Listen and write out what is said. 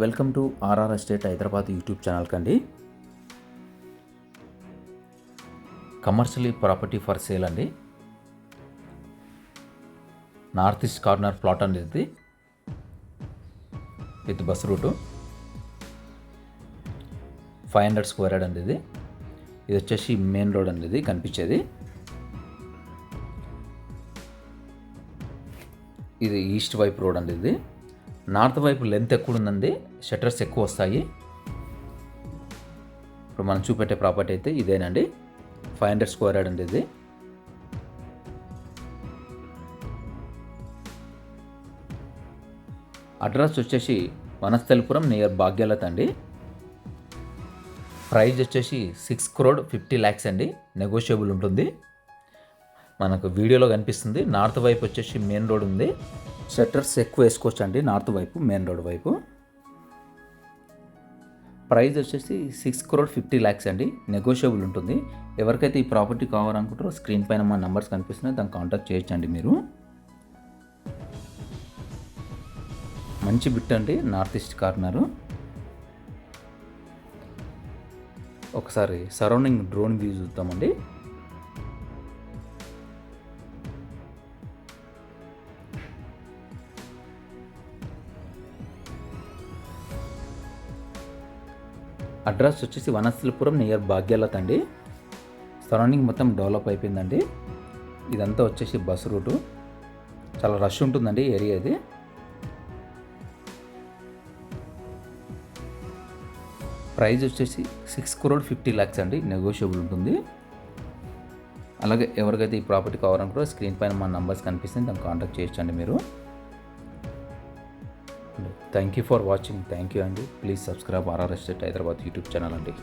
Welcome to RR estate Hyderabad YouTube channel కండి. Commercial property for sale అండి. North east corner plot అండి ఇది, with bus route. 500 square yard అండి ఇది. ఇది వచ్చేసి మెయిన్ రోడ్ అండి, ఇది కనిపించేది. ఇది ఈస్ట్ వైపు రోడ్ అండి ఇది. నార్త్ వైపు లెంత్ ఎక్కువ ఉందండి, షట్టర్స్ ఎక్కువ వస్తాయి. ఇప్పుడు మనం చూపెట్టే ప్రాపర్టీ అయితే ఇదేనండి. 500 స్క్వేర్ యార్డ్ అండి ఇది. అడ్రస్ వచ్చేసి వనస్థలిపురం నియర్ భాగ్యలత అండి. ప్రైస్ వచ్చేసి 6,50 lakhs అండి. నెగోషియబుల్ ఉంటుంది. మనకు వీడియోలో కనిపిస్తుంది. నార్త్ వైపు వచ్చేసి మెయిన్ రోడ్ ఉంది. షట్టర్స్ ఎక్కువ వేసుకోవచ్చు అండి నార్త్ వైపు, మెయిన్ రోడ్ వైపు. ప్రైస్ వచ్చేసి 6,50 lakhs అండి. నెగోషియబుల్ ఉంటుంది. ఎవరికైతే ఈ ప్రాపర్టీ కావాలనుకుంటారో స్క్రీన్ పైన మా నెంబర్స్ కనిపిస్తున్నాయి, దాన్ని కాంటాక్ట్ చేయొచ్చండి మీరు. మంచి బిట్ అండి, నార్త్ ఈస్ట్ కార్నరు. ఒకసారి సరౌండింగ్ డ్రోన్ వ్యూ చూద్దామండి. అడ్రస్ వచ్చేసి వనస్థలిపురం నియర్ భాగ్యలత అండి. సరౌండింగ్ మొత్తం డెవలప్ అయిపోయిందండి. ఇదంతా వచ్చేసి బస్ రూటు. చాలా రష్ ఉంటుందండి ఏరియా ఇది. ప్రైస్ వచ్చేసి 6,50 lakhs అండి. నెగోషియబుల్ ఉంటుంది. అలాగే ఎవరికైతే ఈ ప్రాపర్టీ కావాలనుకుంటారో స్క్రీన్ పైన మా నంబర్స్ కనిపిస్తుంది, దాన్ని కాంటాక్ట్ చేయొచ్చండి మీరు. Thank you for watching. Thank you అండి. Please subscribe RR estate Hyderabad YouTube channel అండి.